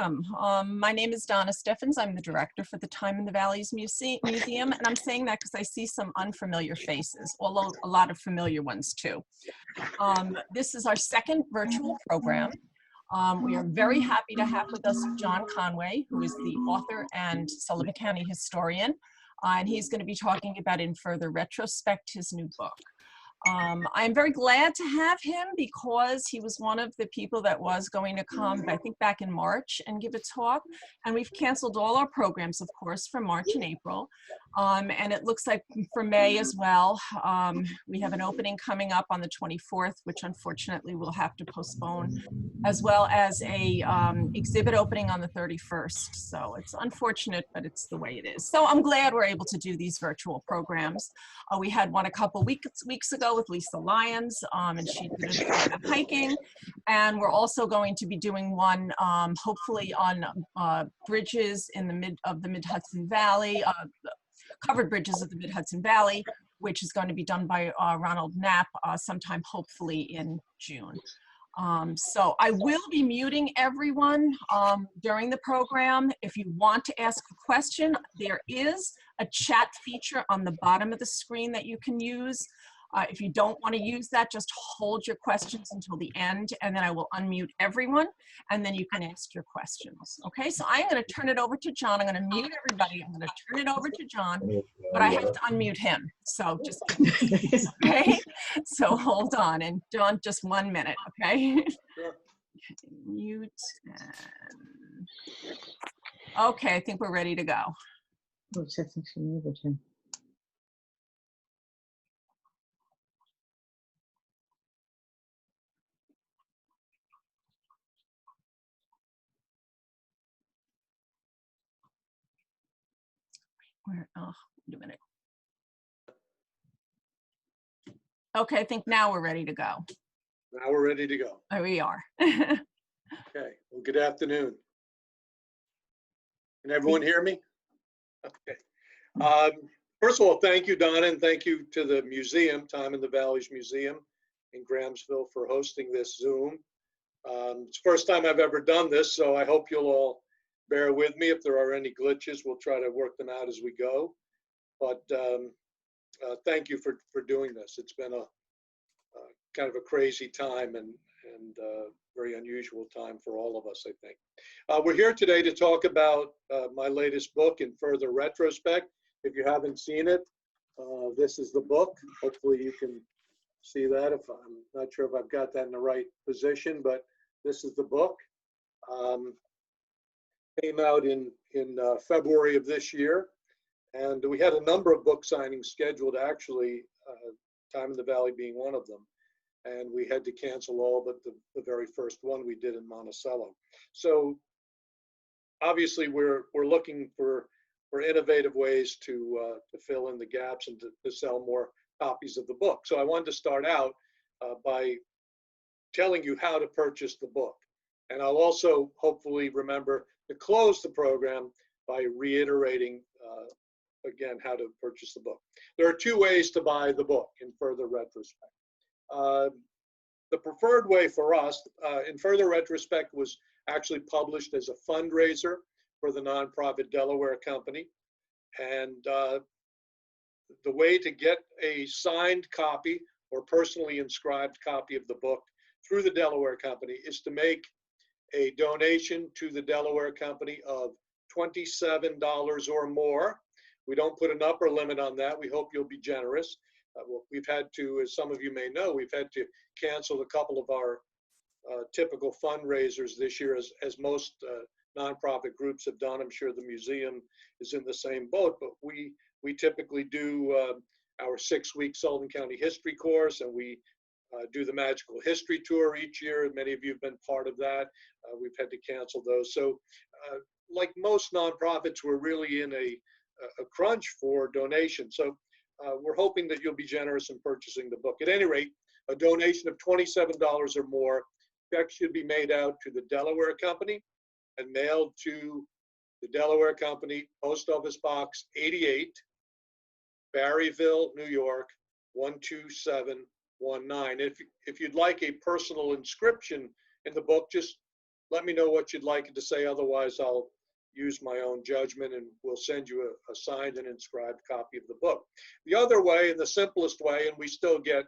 welcome. My name is Donna Steffens. I'm the director for the Time in the Valleys Museum, and I'm saying that because I see some unfamiliar faces, although a lot of familiar ones too. This is our second virtual program. We are very happy to have with us John Conway, who is the author and Sullivan County historian, and he's going to be talking about In Further Retrospect, his new book. I'm very glad to have him because he was one of the people that was going to come, I think, back in March and give a talk. And we've canceled all our programs, of course, for March and April. And it looks like for May as well. We have an opening coming up on the 24th, which unfortunately we'll have to postpone, as well as a exhibit opening on the 31st. So it's unfortunate, but it's the way it is. So I'm glad we're able to do these virtual programs. We had one a couple weeks ago with Lisa Lyons, and she did a talk on hiking. And we're also going to be doing one, hopefully on bridges in the Mid-Hudson Valley, covered bridges of the Mid-Hudson Valley, which is going to be done by Ronald Knapp sometime hopefully in June. So I will be muting everyone during the program. If you want to ask a question, there is a chat feature on the bottom of the screen that you can use. If you don't want to use that, just hold your questions until the end, and then I will unmute everyone, and then you can ask your questions. Okay, so I'm going to turn it over to John. I'm going to mute everybody. I'm going to turn it over to John, but I have to unmute him. So just, okay? So hold on, and John, just 1 minute, okay? Sure. Mute. And... Okay, I think we're ready to go. Oh, wait a minute. Okay, I think now we're ready to go. Now we're ready to go. There we are. Okay, well, good afternoon. Can everyone hear me? Okay. First of all, thank you, Donna, and thank you to the museum, Time in the Valleys Museum in Grahamsville, for hosting this Zoom. It's the first time I've ever done this, so I hope you'll all bear with me. If there are any glitches, we'll try to work them out as we go. But thank you for doing this. It's been a kind of a crazy time and very unusual time for all of us, I think. We're here today to talk about my latest book, In Further Retrospect. If you haven't seen it, this is the book. Hopefully you can see that. If I'm not sure if I've got that in the right position, but this is the book. Came out in February of this year, and we had a number of book signings scheduled, actually, Time in the Valley being one of them, and we had to cancel all but the very first one we did in Monticello. So obviously we're looking for innovative ways to fill in the gaps and to sell more copies of the book. So I wanted to start out by telling you how to purchase the book, and I'll also hopefully remember to close the program by reiterating again how to purchase the book. There are two ways to buy the book, In Further Retrospect. The preferred way for us, In Further Retrospect, was actually published as a fundraiser for the nonprofit Delaware Company. And the way to get a signed copy or personally inscribed copy of the book through the Delaware Company is to make a donation to the Delaware Company of $27 or more. We don't put an upper limit on that. We hope you'll be generous. Well, we've had to, as some of you may know, we've had to cancel a couple of our typical fundraisers this year, as most nonprofit groups have done. I'm sure the museum is in the same boat, but we typically do our 6-week Sullivan County history course, and we do the magical history tour each year. Many of you have been part of that. We've had to cancel those. So like most nonprofits, we're really in a crunch for donations. So we're hoping that you'll be generous in purchasing the book. At any rate, a donation of $27 or more, check should be made out to the Delaware Company and mailed to the Delaware Company, Post Office Box 88, Barryville, New York, 12719. If you'd like a personal inscription in the book, just let me know what you'd like it to say. Otherwise, I'll use my own judgment and we'll send you a signed and inscribed copy of the book. The other way, and the simplest way, and we still get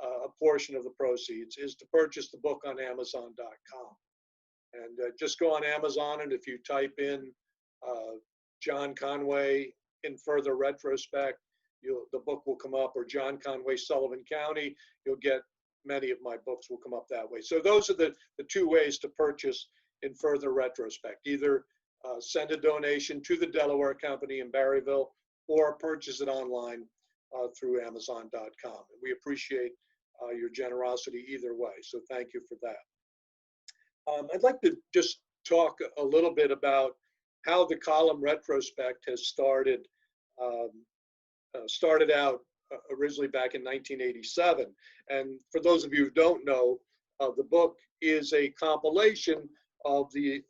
a portion of the proceeds, is to purchase the book on Amazon.com. And just go on Amazon, and if you type in John Conway in Further Retrospect, the book will come up, or John Conway, Sullivan County. You'll get many of my books will come up that way. So those are the two ways to purchase in Further Retrospect. Either send a donation to the Delaware Company in Barryville, or purchase it online through Amazon.com. And we appreciate your generosity either way. So thank you for that. I'd like to just talk a little bit about how the column Retrospect has started out originally back in 1987. And for those of you who don't know, the book is a compilation of the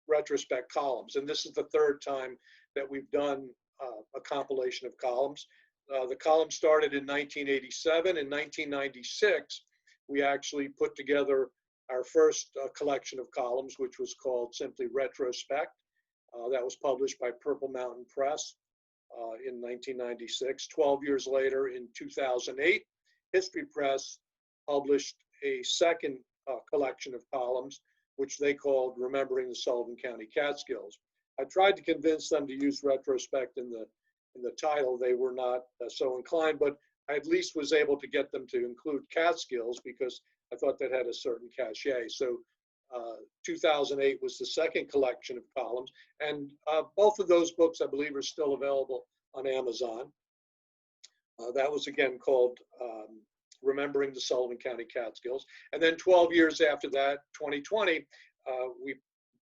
Retrospect columns. And this is the third time that we've done a compilation of columns. The column started in 1987. In 1996, we actually put together our first collection of columns, which was called simply Retrospect. That was published by Purple Mountain Press in 1996. 12 years later, in 2008, History Press published a second collection of columns, which they called Remembering the Sullivan County Catskills. I tried to convince them to use Retrospect in the title. They were not so inclined, but I at least was able to get them to include Catskills because I thought that had a certain cachet. So 2008 was the second collection of columns, and both of those books, I believe, are still available on Amazon. That was again called Remembering the Sullivan County Catskills. And then 12 years after that, 2020, we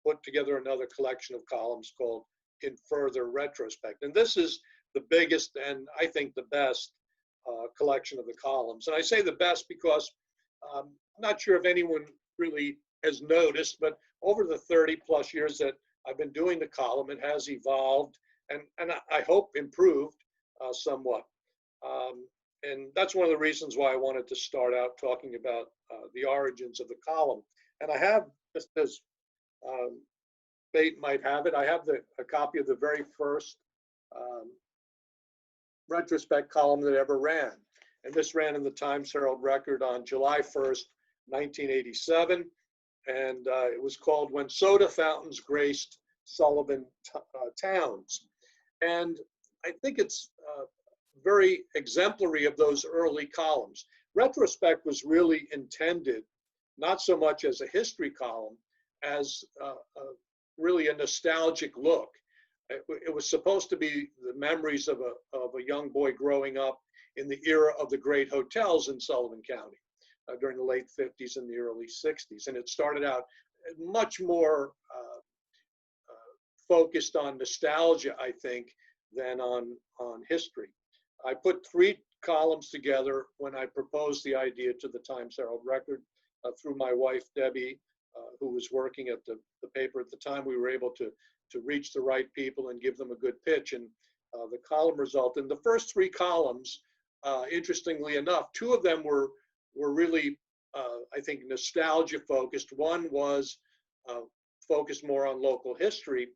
put together another collection of columns called In Further Retrospect. And this is the biggest and I think the best collection of the columns. And I say the best because I'm not sure if anyone really has noticed, but over the 30 plus years that I've been doing the column, it has evolved and I hope improved somewhat. And that's one of the reasons why I wanted to start out talking about the origins of the column. And I have, just as Bate might have it, I have a copy of the very first Retrospect column that ever ran. And this ran in the Times Herald Record on July 1st, 1987. And it was called When Soda Fountains Graced Sullivan Towns. And I think it's very exemplary of those early columns. Retrospect was really intended not so much as a history column as really a nostalgic look. It was supposed to be the memories of a young boy growing up in the era of the great hotels in Sullivan County during the late 50s and the early 60s. And it started out much more focused on nostalgia, I think, than on history. I put three columns together when I proposed the idea to the Times Herald Record through my wife, Debbie, who was working at the paper at the time. We were able to reach the right people and give them a good pitch. And the column resulted. In the first three columns, interestingly enough, two of them were really, I think, nostalgia focused. One was focused more on local history.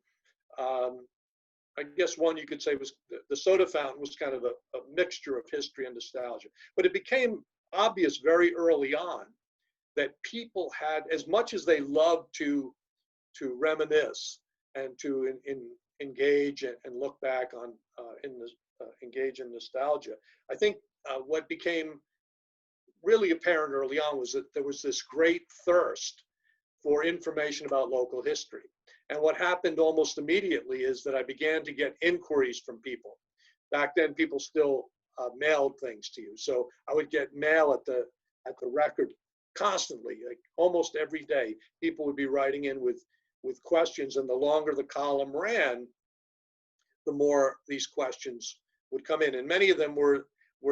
I guess one you could say was the Soda Fountain was kind of a mixture of history and nostalgia. But it became obvious very early on that people had, as much as they loved to reminisce and to engage and look back on, engage in nostalgia, I think what became really apparent early on was that there was this great thirst for information about local history. And what happened almost immediately is that I began to get inquiries from people. Back then, people still mailed things to you. So I would get mail at the record constantly, like almost every day. People would be writing in with questions, and the longer the column ran, the more these questions would come in. And many of them were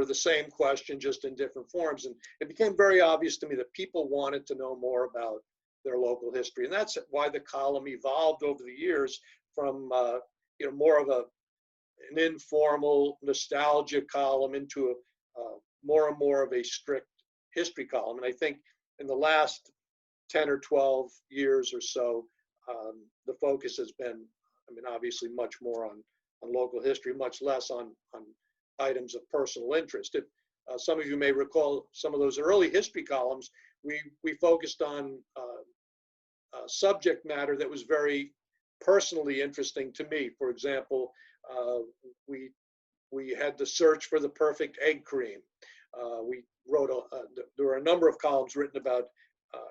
the same question, just in different forms. And it became very obvious to me that people wanted to know more about their local history. And that's why the column evolved over the years from more of an informal nostalgia column into more and more of a strict history column. And I think in the last 10 or 12 years or so, the focus has been, I mean, obviously much more on local history, much less on items of personal interest. If some of you may recall some of those early history columns, we focused on subject matter that was very personally interesting to me. For example, we had the search for the perfect egg cream. We wrote there were a number of columns written about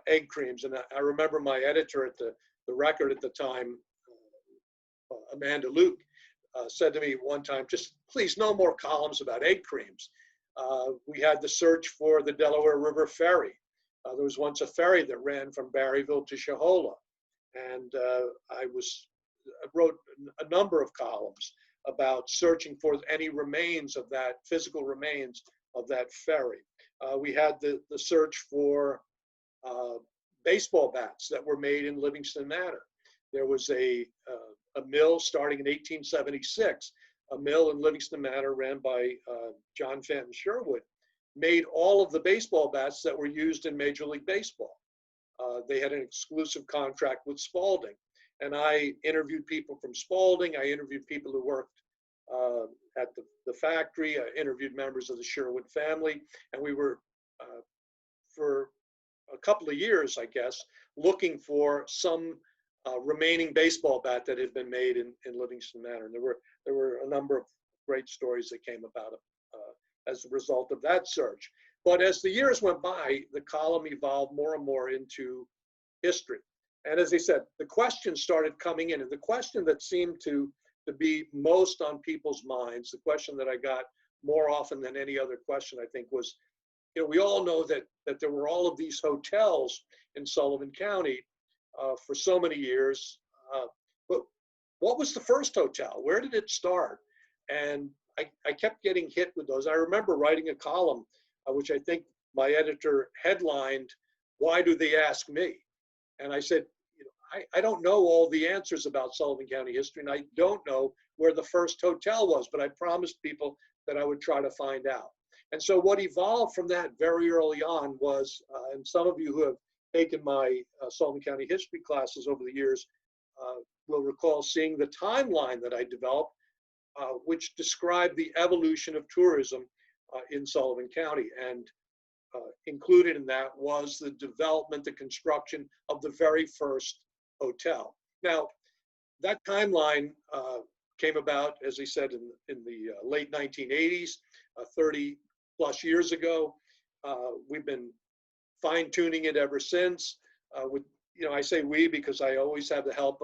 egg creams, and I remember my editor at the Record at the time, Amanda Luke, said to me one time, just please, no more columns about egg creams. We had the search for the Delaware River Ferry. There was once a ferry that ran from Barryville to Shahola, and I wrote a number of columns about searching for any remains of that, physical remains of that ferry. We had the search for baseball bats that were made in Livingston Manor. There was a mill starting in 1876, a mill in Livingston Manor ran by John Fenton Sherwood, made all of the baseball bats that were used in Major League Baseball. They had an exclusive contract with Spalding. And I interviewed people from Spalding. I interviewed people who worked at the factory. I interviewed members of the Sherwood family. And we were, for a couple of years, I guess, looking for some remaining baseball bat that had been made in Livingston Manor. And there were a number of great stories that came about as a result of that search. But as the years went by, the column evolved more and more into history. And as I said, the questions started coming in, and the question that seemed to be most on people's minds, the question that I got more often than any other question, I think, was, you know, we all know that there were all of these hotels in Sullivan County for so many years, but what was the first hotel? Where did it start? And I kept getting hit with those. I remember writing a column, which I think my editor headlined, "Why do they ask me?" And I said, you know, I don't know all the answers about Sullivan County history, and I don't know where the first hotel was, but I promised people that I would try to find out. And so what evolved from that very early on was, and some of you who have taken my Sullivan County history classes over the years will recall seeing the timeline that I developed, which described the evolution of tourism in Sullivan County. And included in that was the development, the construction of the very first hotel. Now, that timeline came about, as I said, in the late 1980s, 30 plus years ago. We've been fine-tuning it ever since. With, you know, I say we because I always have the help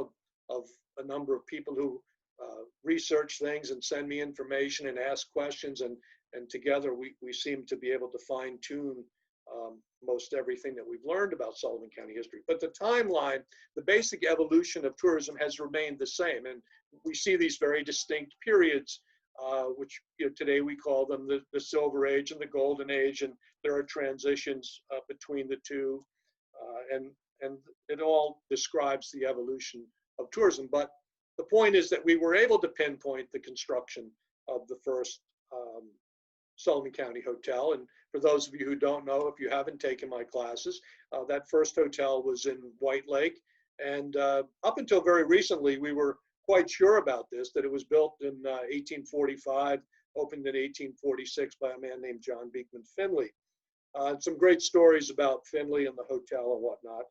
of a number of people who research things and send me information and ask questions, and together we seem to be able to fine-tune most everything that we've learned about Sullivan County history. But the timeline, the basic evolution of tourism has remained the same, and we see these very distinct periods, which, you know, today we call them the Silver Age and the Golden Age, and there are transitions between the two, and it all describes the evolution of tourism. But the point is that we were able to pinpoint the construction of the first Sullivan County hotel. And for those of you who don't know, if you haven't taken my classes, that first hotel was in White Lake. And up until very recently, we were quite sure about this, that it was built in 1845, opened in 1846 by a man named John Beekman Finley. Some great stories about Finley and the hotel and whatnot.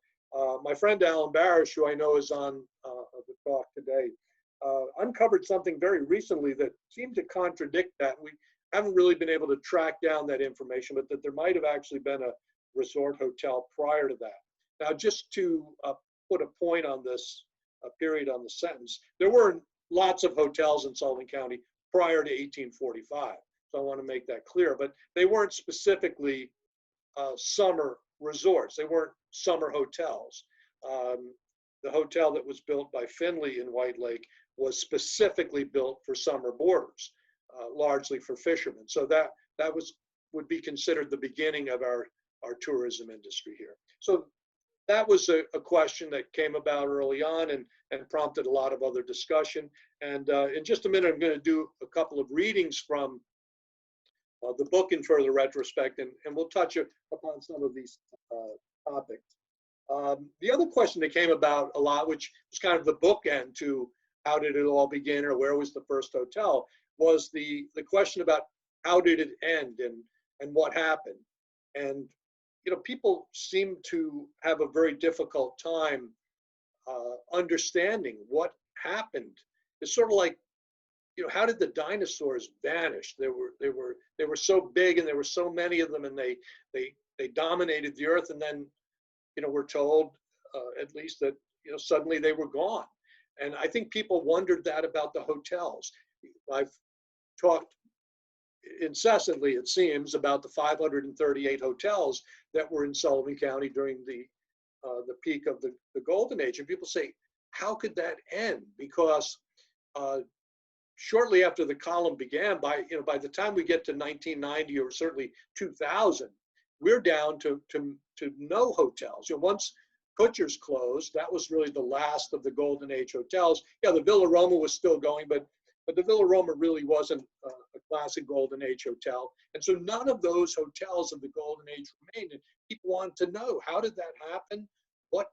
My friend Alan Barish, who I know is on the talk today, uncovered something very recently that seemed to contradict that. We haven't really been able to track down that information, but that there might have actually been a resort hotel prior to that. Now, just to put a point on this, a period on the sentence, there were lots of hotels in Sullivan County prior to 1845. So I want to make that clear, but they weren't specifically summer resorts. They weren't summer hotels. The hotel that was built by Finley in White Lake was specifically built for summer boarders, largely for fishermen. So that would be considered the beginning of our tourism industry here. So that was a question that came about early on and prompted a lot of other discussion. And in just a minute, I'm going to do a couple of readings from the book in Further Retrospect, and we'll touch upon some of these topics. The other question that came about a lot, which was kind of the bookend to how did it all begin or where was the first hotel, was the question about how did it end and what happened. And, you know, people seem to have a very difficult time understanding what happened. It's sort of like, you know, how did the dinosaurs vanish? They were so big and there were so many of them, and they dominated the earth, and then, you know, we're told at least that, you know, suddenly they were gone. And I think people wondered that about the hotels. I've talked incessantly, it seems, about the 538 hotels that were in Sullivan County during the peak of the golden age. And people say, how could that end? Because shortly after the column began, by the time we get to 1990 or certainly 2000, we're down to no hotels. You know, once Kutcher's closed, that was really the last of the golden age hotels. Yeah, the Villa Roma was still going, but the Villa Roma really wasn't a classic golden age hotel. And so none of those hotels of the golden age remained. And people wanted to know, how did that happen? What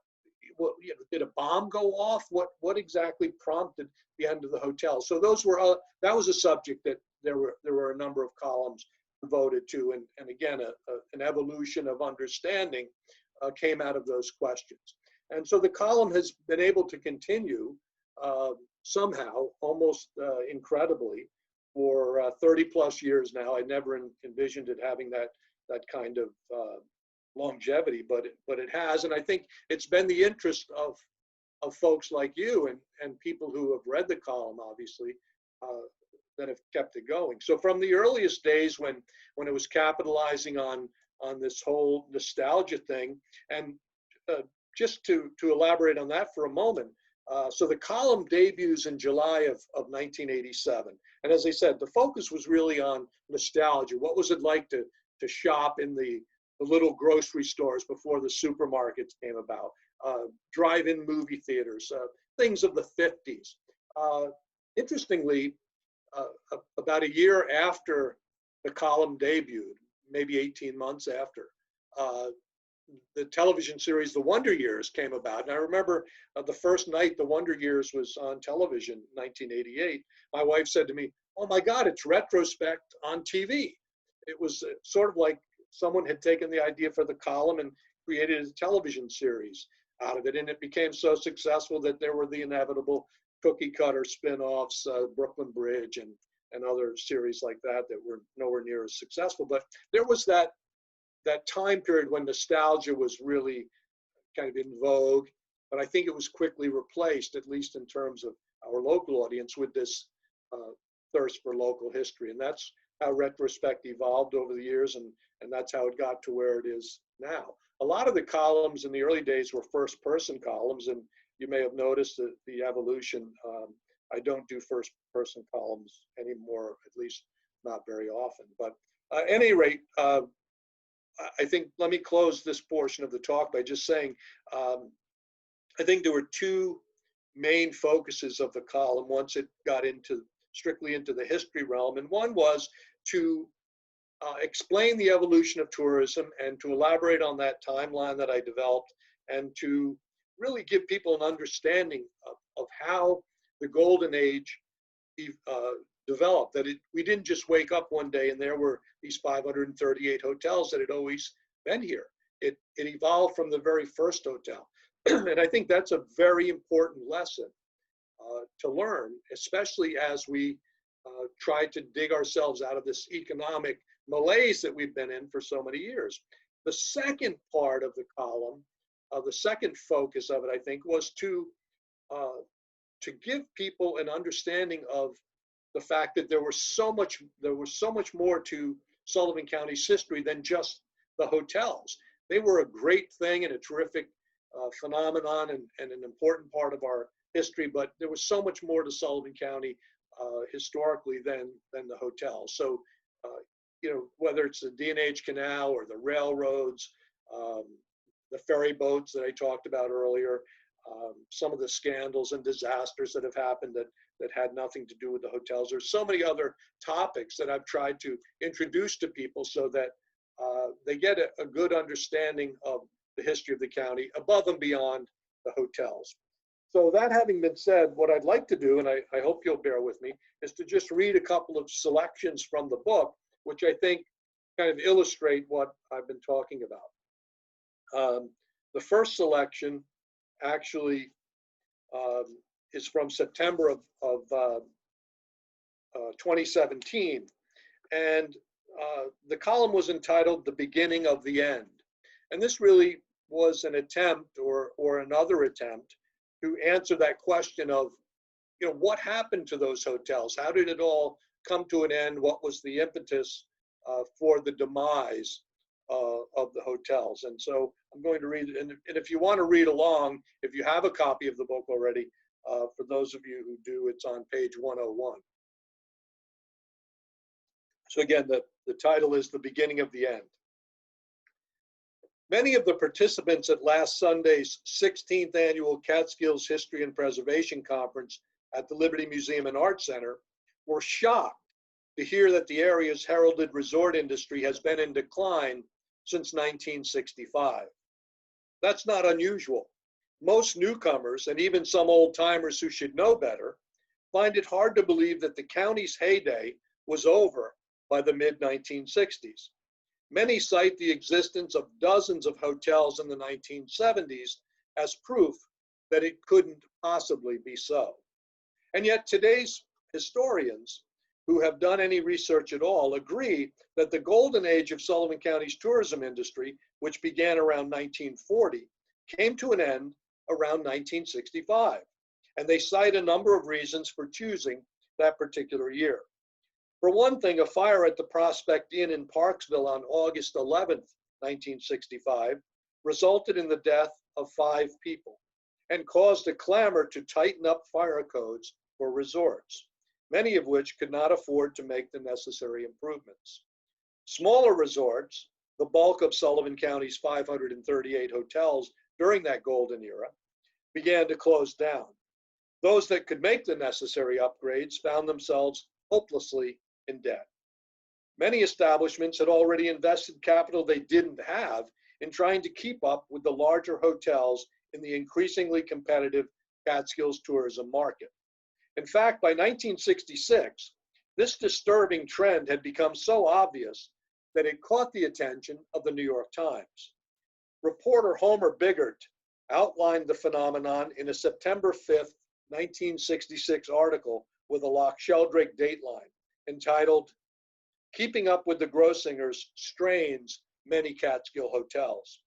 you know, did a bomb go off? What exactly prompted the end of the hotel? So those were that was a subject that there were a number of columns devoted to, and again, an evolution of understanding came out of those questions. And so the column has been able to continue somehow, almost incredibly, for 30 plus years now. I never envisioned it having that kind of longevity, but it has. And I think it's been the interest of folks like you and people who have read the column, obviously, that have kept it going. So from the earliest days when it was capitalizing on this whole nostalgia thing, and just to elaborate on that for a moment, so the column debuts in July of 1987. And as I said, the focus was really on nostalgia. What was it like to shop in the little grocery stores before the supermarkets came about, drive-in movie theaters, things of the 50s. Interestingly, about a year after the column debuted, maybe 18 months after, the television series The Wonder Years came about. And I remember the first night The Wonder Years was on television, 1988, my wife said to me, "Oh my God, it's Retrospect on TV." It was sort of like someone had taken the idea for the column and created a television series out of it. And it became so successful that there were the inevitable cookie cutter spin-offs, Brooklyn Bridge and other series like that were nowhere near as successful. But there was that time period when nostalgia was really kind of in vogue, but I think it was quickly replaced, at least in terms of our local audience, with this thirst for local history. And that's how Retrospect evolved over the years, and that's how it got to where it is now. A lot of the columns in the early days were first-person columns, and you may have noticed the evolution. I don't do first-person columns anymore, at least not very often. But at any rate, I think, let me close this portion of the talk by just saying, I think there were two main focuses of the column once it got strictly into the history realm. And one was to explain the evolution of tourism and to elaborate on that timeline that I developed, and to really give people an understanding of how the golden age developed, that we didn't just wake up one day and there were these 538 hotels that had always been here. It evolved from the very first hotel. And I think that's a very important lesson to learn, especially as we try to dig ourselves out of this economic malaise that we've been in for so many years. The second part of the column, the second focus of it, I think, was to give people an understanding of the fact that there was so much more to Sullivan County's history than just the hotels. They were a great thing and a terrific phenomenon and an important part of our history, but there was so much more to Sullivan County historically than the hotels. So, you know, whether it's the D&H Canal or the railroads, the ferry boats that I talked about earlier, some of the scandals and disasters that have happened that had nothing to do with the hotels. There's so many other topics that I've tried to introduce to people so that they get a good understanding of the history of the county above and beyond the hotels. So that having been said, what I'd like to do, and I hope you'll bear with me, is to just read a couple of selections from the book, which I think kind of illustrate what I've been talking about. The first selection actually is from September of 2017. And the column was entitled "The Beginning of the End." And this really was an attempt or another attempt to answer that question of, what happened to those hotels? How did it all come to an end? What was the impetus for the demise of the hotels? And so I'm going to read it. And if you want to read along, if you have a copy of the book already, for those of you who do, it's on page 101. So again, the title is "The Beginning of the End." Many of the participants at last Sunday's 16th Annual Catskills History and Preservation Conference at the Liberty Museum and Art Center were shocked to hear that the area's heralded resort industry has been in decline since 1965. That's not unusual. Most newcomers, and even some old-timers who should know better, find it hard to believe that the county's heyday was over by the mid-1960s. Many cite the existence of dozens of hotels in the 1970s as proof that it couldn't possibly be so. And yet today's historians, who have done any research at all, agree that the golden age of Sullivan County's tourism industry, which began around 1940, came to an end around 1965. And they cite a number of reasons for choosing that particular year. For one thing, a fire at the Prospect Inn in Parksville on August 11th, 1965, resulted in the death of 5 people and caused a clamor to tighten up fire codes for resorts, many of which could not afford to make the necessary improvements. Smaller resorts, the bulk of Sullivan County's 538 hotels during that golden era, began to close down. Those that could make the necessary upgrades found themselves hopelessly in debt. Many establishments had already invested capital they didn't have in trying to keep up with the larger hotels in the increasingly competitive Catskills tourism market. In fact, by 1966, this disturbing trend had become so obvious that it caught the attention of the New York Times. Reporter Homer Biggert outlined the phenomenon in a September 5th, 1966 article with a Loch Sheldrake dateline entitled, "Keeping Up with the Grossingers Strains Many Catskill Hotels."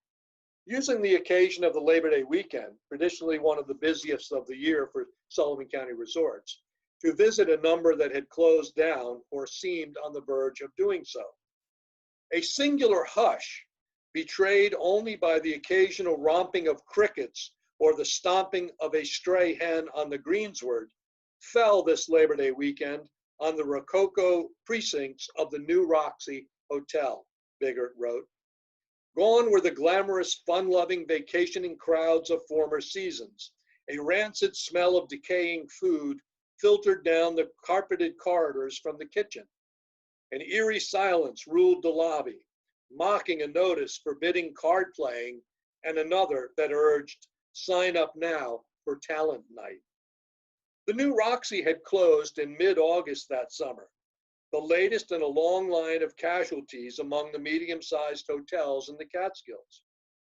Using the occasion of the Labor Day weekend, traditionally one of the busiest of the year for Sullivan County resorts, to visit a number that had closed down or seemed on the verge of doing so. A singular hush, betrayed only by the occasional romping of crickets or the stomping of a stray hen on the greensward, fell this Labor Day weekend on the Rococo precincts of the New Roxy Hotel, Biggert wrote. Gone were the glamorous, fun-loving, vacationing crowds of former seasons. A rancid smell of decaying food filtered down the carpeted corridors from the kitchen. An eerie silence ruled the lobby, mocking a notice forbidding card playing and another that urged, "Sign up now for talent night." The New Roxy had closed in mid-August that summer, the latest in a long line of casualties among the medium-sized hotels in the Catskills,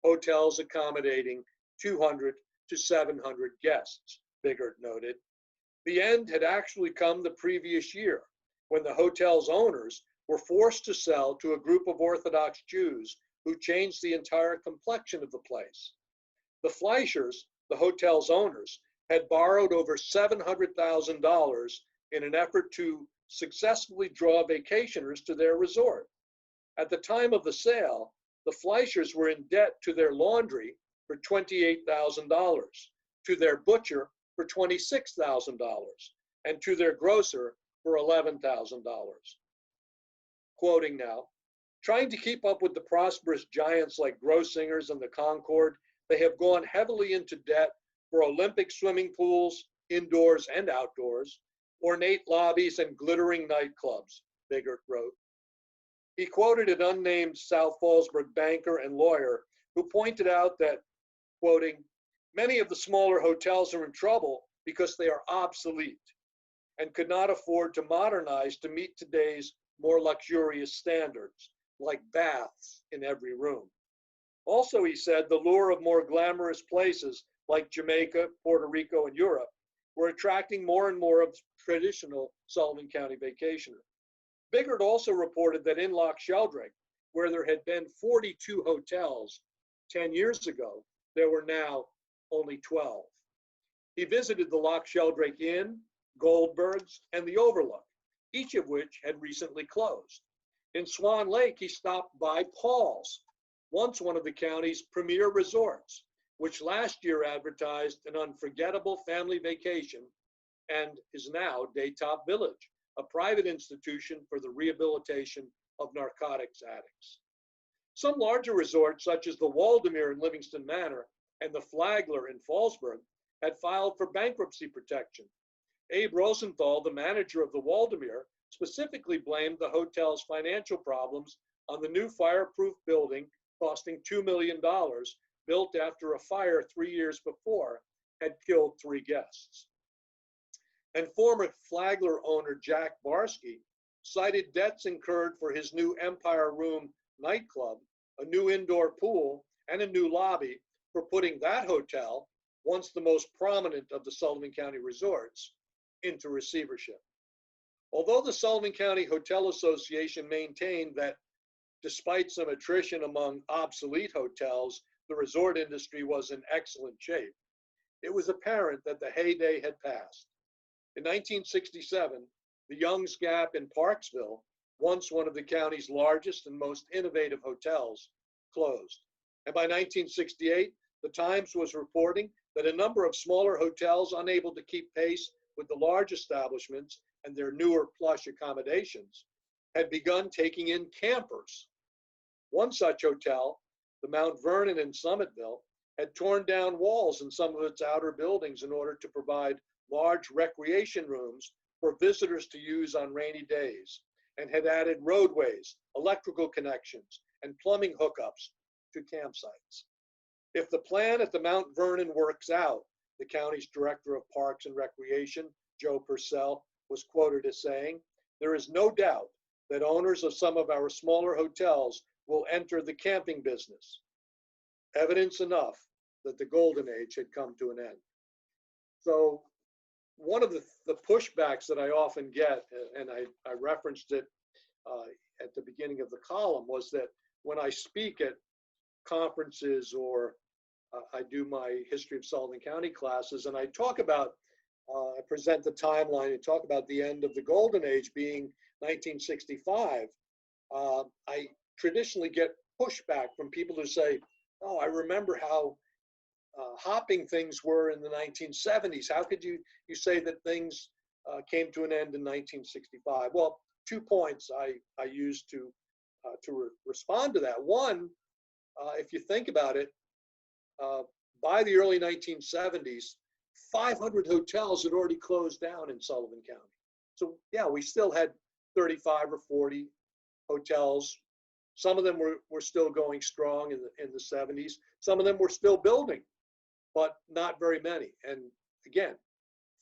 hotels accommodating 200 to 700 guests, Biggert noted. The end had actually come the previous year, when the hotel's owners were forced to sell to a group of Orthodox Jews who changed the entire complexion of the place. The Fleischers, the hotel's owners, had borrowed over $700,000 in an effort to successfully draw vacationers to their resort. At the time of the sale, the Fleischers were in debt to their laundry for $28,000, to their butcher for $26,000, and to their grocer for $11,000. Quoting now, trying to keep up with the prosperous giants like Grossingers and the Concord, they have gone heavily into debt for Olympic swimming pools, indoors and outdoors, ornate lobbies, and glittering nightclubs, Biggert wrote. He quoted an unnamed South Fallsburg banker and lawyer who pointed out that, quoting, many of the smaller hotels are in trouble because they are obsolete and could not afford to modernize to meet today's more luxurious standards, like baths in every room. Also, he said, the lure of more glamorous places like Jamaica, Puerto Rico, and Europe were attracting more and more of traditional Sullivan County vacationers. Biggert also reported that in Loch Sheldrake, where there had been 42 hotels 10 years ago, there were now only 12. He visited the Loch Sheldrake Inn, Goldberg's, and the Overlook, each of which had recently closed. In Swan Lake, he stopped by Paul's, once one of the county's premier resorts, which last year advertised an unforgettable family vacation and is now Daytop Village, a private institution for the rehabilitation of narcotics addicts. Some larger resorts, such as the Waldemere in Livingston Manor and the Flagler in Fallsburg, had filed for bankruptcy protection. Abe Rosenthal, the manager of the Waldemere, specifically blamed the hotel's financial problems on the new fireproof building costing $2 million, built after a fire 3 years before had killed 3 guests. And former Flagler owner Jack Barsky cited debts incurred for his new Empire Room nightclub, a new indoor pool, and a new lobby for putting that hotel, once the most prominent of the Sullivan County resorts, into receivership. Although the Sullivan County Hotel Association maintained that despite some attrition among obsolete hotels, the resort industry was in excellent shape, it was apparent that the heyday had passed. In 1967, the Young's Gap in Parksville, once one of the county's largest and most innovative hotels, closed. And by 1968, the Times was reporting that a number of smaller hotels, unable to keep pace with the large establishments and their newer plush accommodations, had begun taking in campers. One such hotel, the Mount Vernon in Summitville, had torn down walls in some of its outer buildings in order to provide large recreation rooms for visitors to use on rainy days, and had added roadways, electrical connections, and plumbing hookups to campsites. If the plan at the Mount Vernon works out, the county's director of Parks and Recreation, Joe Purcell, was quoted as saying, there is no doubt that owners of some of our smaller hotels will enter the camping business. Evidence enough that the golden age had come to an end. So one of the pushbacks that I often get, and I referenced it at the beginning of the column, was that when I speak at conferences or I do my History of Sullivan County classes, and I talk about, I present the timeline and talk about the end of the golden age being 1965, I traditionally get pushback from people who say, oh, I remember how hopping things were in the 1970s. How could you say that things came to an end in 1965? Well, 2 points I used to respond to that. One, if you think about it, by the early 1970s, 500 hotels had already closed down in Sullivan County. So yeah, we still had 35 or 40 hotels. Some of them were still going strong in the 70s. Some of them were still building, but not very many. And again,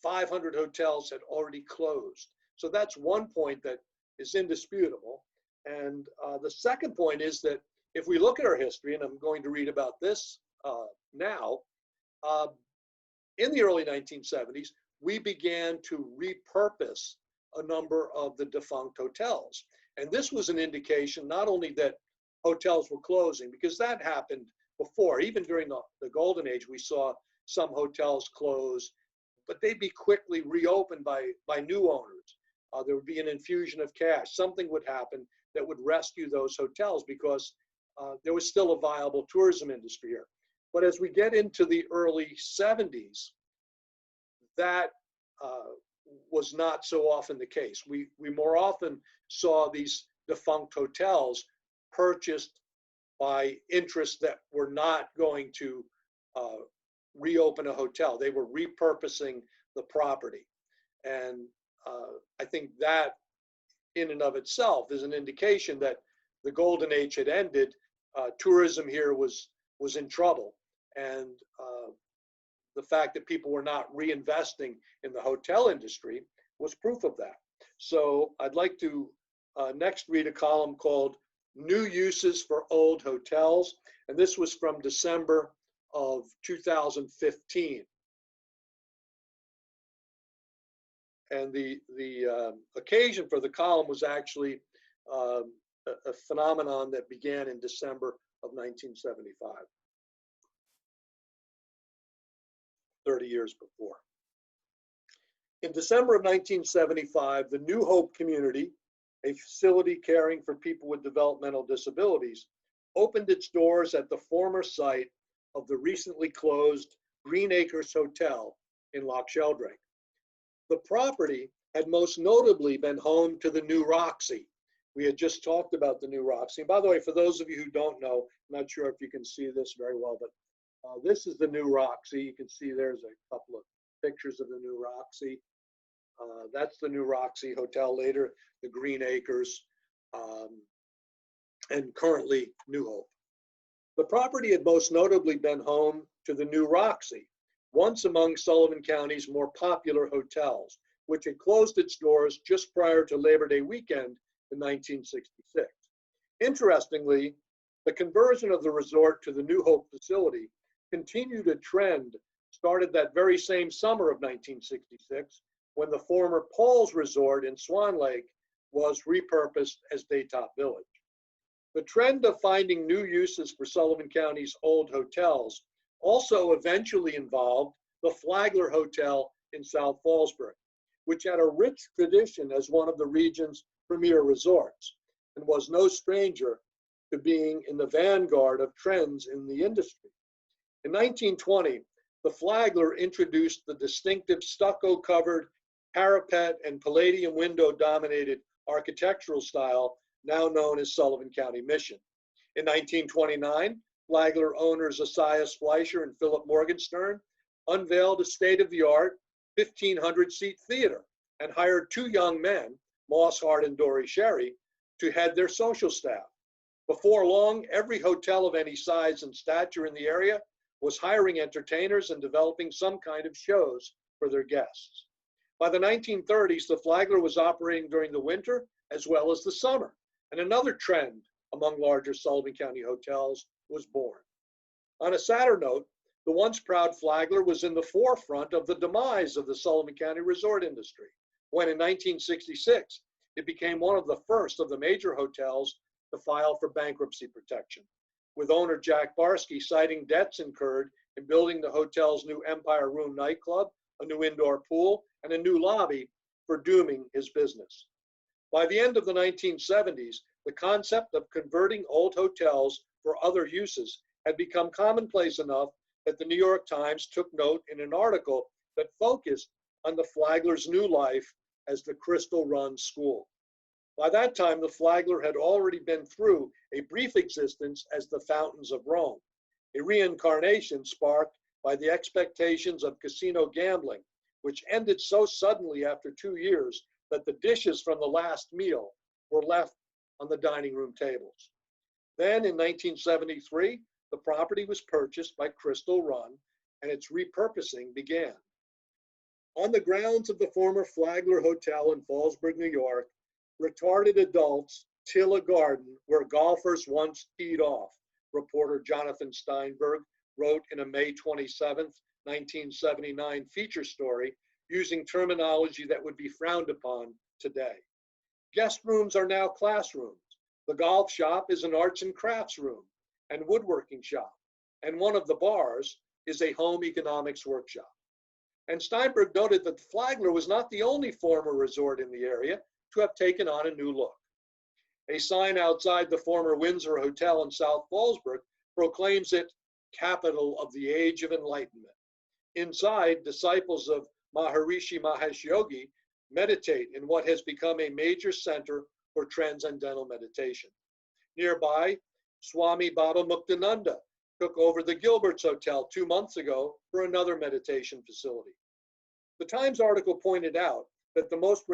500 hotels had already closed. So that's one point that is indisputable. And the second point is that if we look at our history, and I'm going to read about this now, in the early 1970s, we began to repurpose a number of the defunct hotels. And this was an indication not only that hotels were closing, because that happened before. Even during the golden age, we saw some hotels close, but they'd be quickly reopened by new owners. There would be an infusion of cash. Something would happen that would rescue those hotels because there was still a viable tourism industry here. But as we get into the early 70s, that was not so often the case. We more often saw these defunct hotels purchased by interests that were not going to reopen a hotel. They were repurposing the property. And I think that in and of itself is an indication that the golden age had ended. Tourism here was was in trouble. And the fact that people were not reinvesting in the hotel industry was proof of that. So I'd like to next read a column called New Uses for Old Hotels. And this was from December of 2015. And the occasion for the column was actually a phenomenon that began in December of 1975, 30 years before. In December of 1975, the New Hope community, a facility caring for people with developmental disabilities, opened its doors at the former site of the recently closed Green Acres Hotel in Loch Sheldrake. The property had most notably been home to the New Roxy. We had just talked about the New Roxy. And by the way, for those of you who don't know, I'm not sure if you can see this very well, but this is the New Roxy. You can see there's a couple of pictures of the New Roxy. That's the New Roxy Hotel, later the Green Acres, and currently New Hope. The property had most notably been home to the New Roxy, once among Sullivan County's more popular hotels, which had closed its doors just prior to Labor Day weekend in 1966. Interestingly, the conversion of the resort to the New Hope facility continued a trend started that very same summer of 1966, when the former Paul's Resort in Swan Lake was repurposed as Daytop Village. The trend of finding new uses for Sullivan County's old hotels also eventually involved the Flagler Hotel in South Fallsburg, which had a rich tradition as one of the region's premier resorts and was no stranger to being in the vanguard of trends in the industry. In 1920, the Flagler introduced the distinctive stucco-covered parapet and palladium window-dominated architectural style now known as Sullivan County Mission. In 1929, Flagler owners Esaias Fleischer and Philip Morgenstern unveiled a state-of-the-art 1,500-seat theater and hired two young men, Moss Hart and Dory Sherry, to head their social staff. Before long, every hotel of any size and stature in the area was hiring entertainers and developing some kind of shows for their guests. By the 1930s, the Flagler was operating during the winter as well as the summer, and another trend among larger Sullivan County hotels was born. On a sadder note, the once proud Flagler was in the forefront of the demise of the Sullivan County resort industry, when in 1966, it became one of the first of the major hotels to file for bankruptcy protection, with owner Jack Barsky citing debts incurred in building the hotel's new Empire Room nightclub, a new indoor pool, and a new lobby for dooming his business. By the end of the 1970s, the concept of converting old hotels for other uses had become commonplace enough that the New York Times took note in an article that focused on the Flagler's new life as the Crystal Run School. By that time, the Flagler had already been through a brief existence as the Fountains of Rome, a reincarnation sparked by the expectations of casino gambling, which ended so suddenly after 2 years that the dishes from the last meal were left on the dining room tables. Then in 1973, the property was purchased by Crystal Run and its repurposing began. On the grounds of the former Flagler Hotel in Fallsburg, New York, retarded adults till a garden where golfers once teed off, reporter Jonathan Steinberg wrote in a May 27, 1979 feature story using terminology that would be frowned upon today. Guest rooms are now classrooms. The golf shop is an arts and crafts room and woodworking shop, and one of the bars is a home economics workshop. And Steinberg noted that the Flagler was not the only former resort in the area to have taken on a new look. A sign outside the former Windsor Hotel in South Fallsburg proclaims it capital of the Age of Enlightenment. Inside, disciples of Maharishi Mahesh Yogi meditate in what has become a major center for transcendental meditation. Nearby, Swami Baba Muktananda took over the Gilbert's Hotel 2 months ago for another meditation facility. The Times article pointed out that the most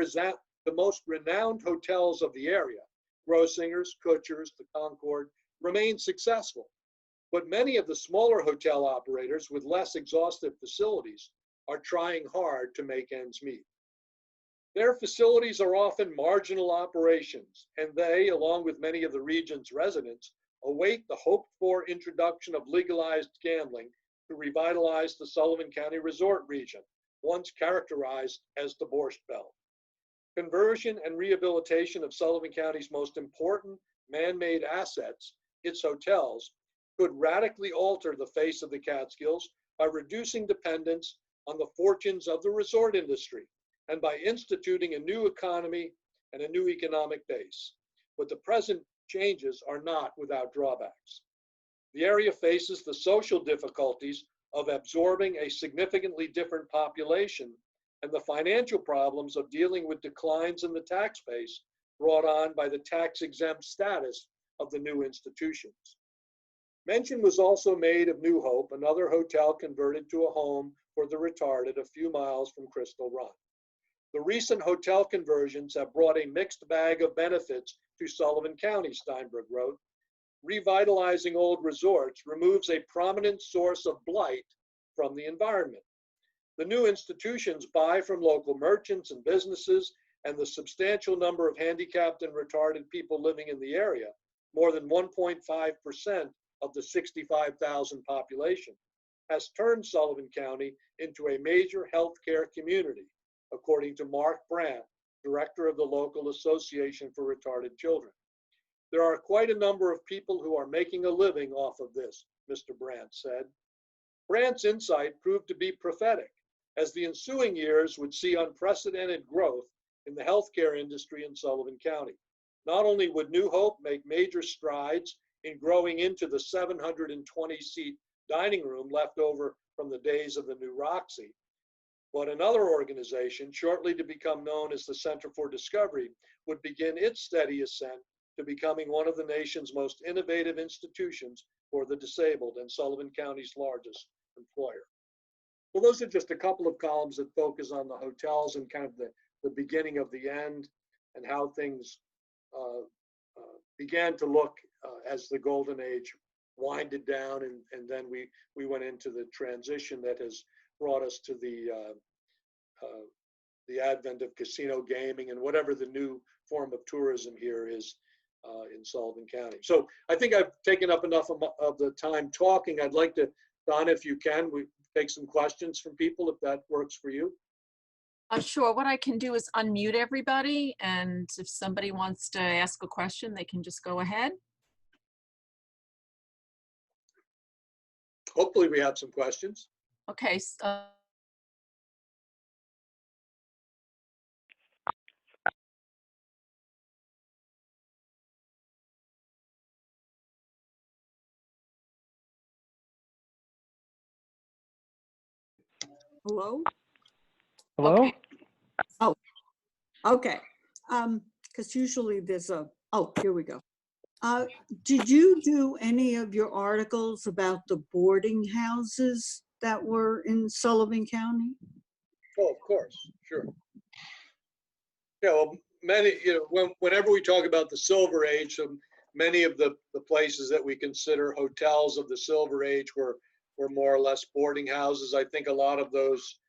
renowned hotels of the area, Grossingers, Kutcher's, the Concord, remain successful. but many of the smaller hotel operators with less exhaustive facilities are trying hard to make ends meet. Their facilities are often marginal operations, and they, along with many of the region's residents, await the hoped-for introduction of legalized gambling to revitalize the Sullivan County resort region, once characterized as the Borscht Belt. Conversion and rehabilitation of Sullivan County's most important man-made assets, its hotels, could radically alter the face of the Catskills by reducing dependence on the fortunes of the resort industry and by instituting a new economy and a new economic base. But the present changes are not without drawbacks. The area faces the social difficulties of absorbing a significantly different population and the financial problems of dealing with declines in the tax base brought on by the tax-exempt status of the new institutions. Mention was also made of New Hope, another hotel converted to a home for the retarded a few miles from Crystal Run. The recent hotel conversions have brought a mixed bag of benefits to Sullivan County, Steinberg wrote. Revitalizing old resorts removes a prominent source of blight from the environment. The new institutions buy from local merchants and businesses, and the substantial number of handicapped and retarded people living in the area, more than 1.5% of the 65,000 population, has turned Sullivan County into a major healthcare community, according to Mark Brandt, director of the local Association for Retarded Children. There are quite a number of people who are making a living off of this, Mr. Brandt said. Brandt's insight proved to be prophetic, as the ensuing years would see unprecedented growth in the healthcare industry in Sullivan County. Not only would New Hope make major strides in growing into the 720-seat dining room left over from the days of the New Roxy, but another organization, shortly to become known as the Center for Discovery, would begin its steady ascent to becoming one of the nation's most innovative institutions for the disabled and Sullivan County's largest employer. Well, those are just a couple of columns that focus on the hotels and kind of the beginning of the end and how things began to look as the golden age winded down, and then we went into the transition that has brought us to the advent of casino gaming and whatever the new form of tourism here is in Sullivan County. So I think I've taken up enough of the time talking. I'd like to, Donna, if you can, we take some questions from people if that works for you. Sure. What I can do is unmute everybody, and if somebody wants to ask a question, they can just go ahead. Hopefully we have some questions. Okay. Hello? Hello? Okay. Oh, okay. Because usually there's oh, here we go. Did you do any of your articles about the boarding houses that were in Sullivan County? Oh, of course, sure. Yeah, well, many, whenever we talk about the Silver Age, many of the places that we consider hotels of the Silver Age were more or less boarding houses. I think a lot of those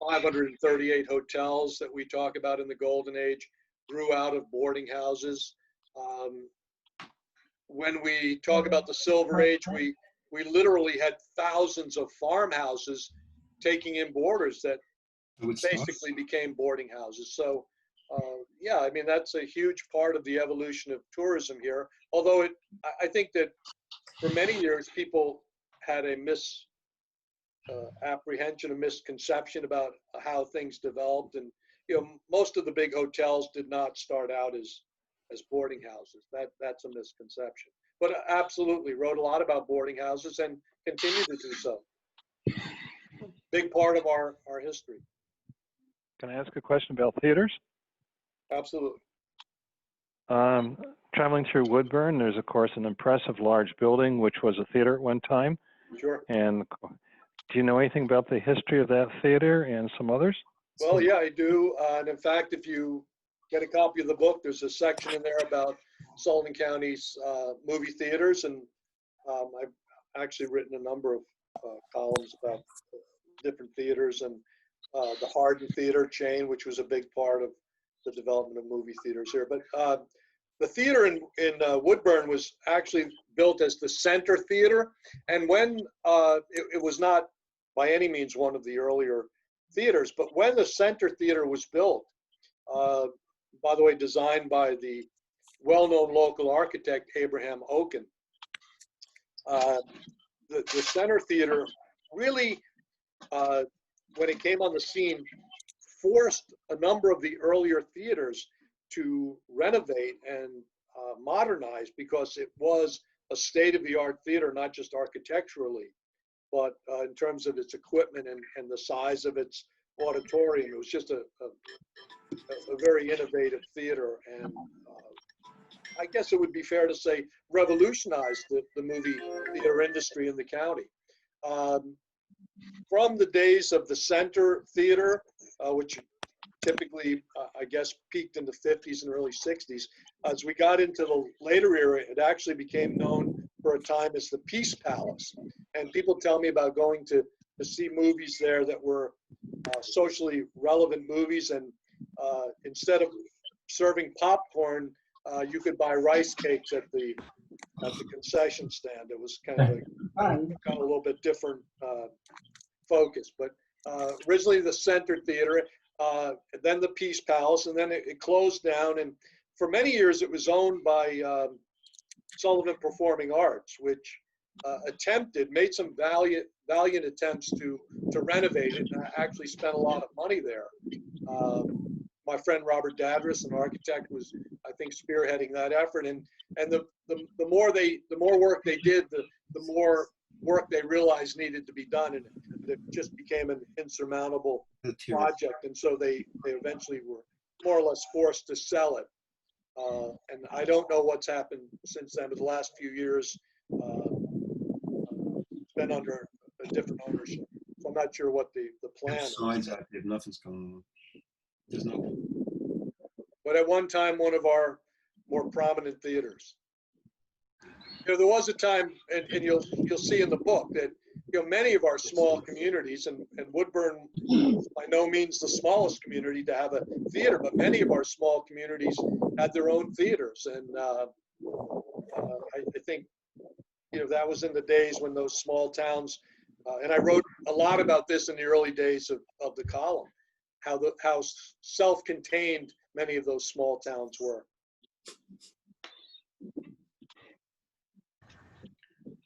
538 hotels that we talk about in the Golden Age grew out of boarding houses. When we talk about the Silver Age, we literally had thousands of farmhouses taking in boarders that basically became boarding houses. So yeah, I mean, that's a huge part of the evolution of tourism here. Although I think that for many years, people had a misapprehension, a misconception about how things developed. And, most of the big hotels did not start out as boarding houses. That's a misconception. But absolutely wrote a lot about boarding houses and continue to do so. Big part of our history. Can I ask a question about theaters? Absolutely. Traveling through Woodburn, there's of course an impressive large building which was a theater at one time. Sure. And do you know anything about the history of that theater and some others? Well, yeah, I do. And in fact, if you get a copy of the book, there's a section in there about Sullivan County's movie theaters. And actually written a number of columns about different theaters and the Hardin Theater chain, which was a big part of the development of movie theaters here. But the theater in Woodburn was actually built as the Center Theater. And when it was not by any means one of the earlier theaters, but when the Center Theater was built, by the way, designed by the well-known local architect, Abraham Oken, the Center Theater really, when it came on the scene, forced a number of the earlier theaters to renovate and modernize, because it was a state-of-the-art theater, not just architecturally, but in terms of its equipment and the size of its auditorium. It was just a very innovative theater, and I guess it would be fair to say revolutionized the movie theater industry in the county. From the days of the Center Theater, which typically, I guess, peaked in the 50s and early 60s, as we got into the later era, it actually became known for a time as the Peace Palace. And people tell me about going to see movies there that were socially relevant movies, and instead of serving popcorn, you could buy rice cakes at the concession stand. It was kind of a little bit different focus. But originally the Center Theater, then the Peace Palace, and then it closed down. And for many years it was owned by Sullivan Performing Arts, which made some valiant attempts to renovate it, and actually spent a lot of money there. My friend Robert Dadris, an architect, was, I think, spearheading that effort. And the more work they did, the more work they realized needed to be done, and it just became an insurmountable project. And so they eventually were more or less forced to sell it. And I don't know what's happened since then, but the last few years it's been under a different ownership. So I'm not sure what the plan is. Signs active, nothing's going on. There's no. But at one time, one of our more prominent theaters. You know, there was a time, and you'll see in the book that, you know, many of our small communities, and Woodburn was by no means the smallest community to have a theater, but many of our small communities had their own theaters. And I think, you know, that was in the days when those small towns, and I wrote a lot about this in the early days of the column, how self-contained many of those small towns were.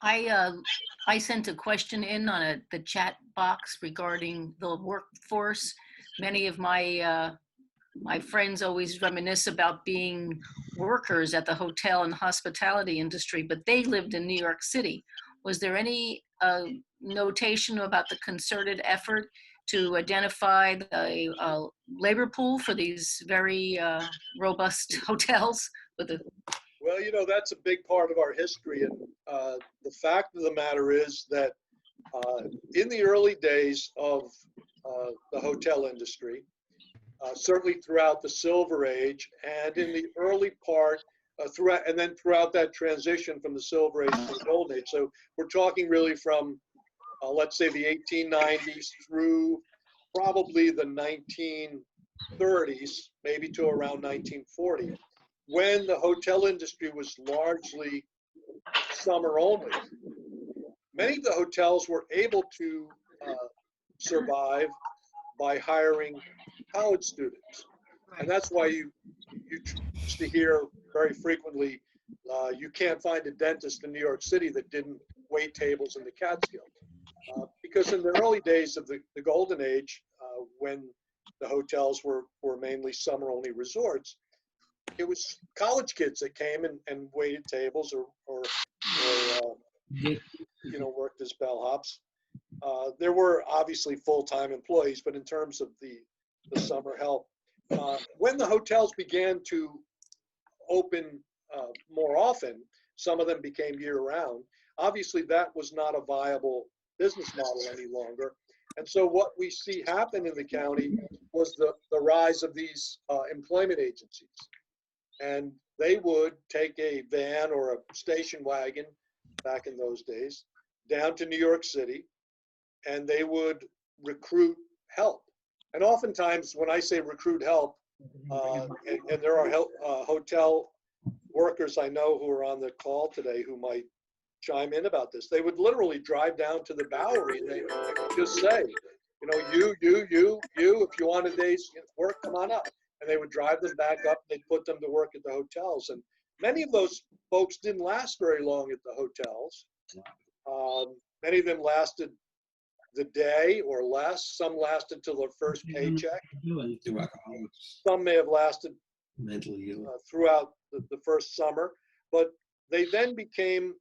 I sent a question in on the chat box regarding the workforce. Many of my my friends always reminisce about being workers at the hotel and hospitality industry, but they lived in New York City. Was there any notation about the concerted effort to identify the labor pool for these very robust hotels? Well, you know, that's a big part of our history. And the fact of the matter is that in the early days of the hotel industry, certainly throughout the Silver Age and in the early part, throughout that transition from the Silver Age to the Golden Age. So we're talking really from, let's say, the 1890s through probably the 1930s, maybe to around 1940. When the hotel industry was largely summer only, many of the hotels were able to survive by hiring college students. And that's why you used to hear very frequently, you can't find a dentist in New York City that didn't wait tables in the Catskills. Because in the early days of the Golden Age, when the hotels were mainly summer-only resorts, it was college kids that came and waited tables or you know, worked as bellhops. There were obviously full-time employees, but in terms of the summer help, when the hotels began to open more often, some of them became year-round. Obviously, that was not a viable business model any longer. And so what we see happen in the county was the rise of these employment agencies. And they would take a van or a station wagon back in those days down to New York City, and they would recruit help. And oftentimes, when I say recruit help, and there are hotel workers I know who are on the call today who might chime in about this. They would literally drive down to the Bowery and they would just say, you know, you, if you want a day's work, come on up. And they would drive them back up. They'd put them to work at the hotels. And many of those folks didn't last very long at the hotels. Many of them lasted the day or less. Some lasted till their first paycheck. Some may have lasted throughout the first summer, but they then became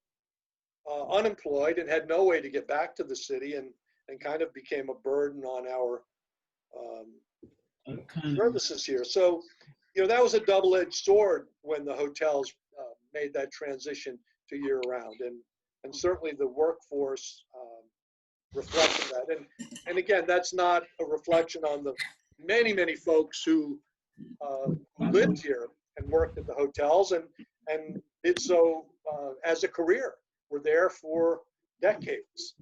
unemployed and had no way to get back to the city, and kind of became a burden on our services here. So, you know, that was a double-edged sword when the hotels made that transition to year-round, and certainly the workforce reflected that. And again, that's not a reflection on the many folks who lived here and worked at the hotels and did so as a career. Were there for decades.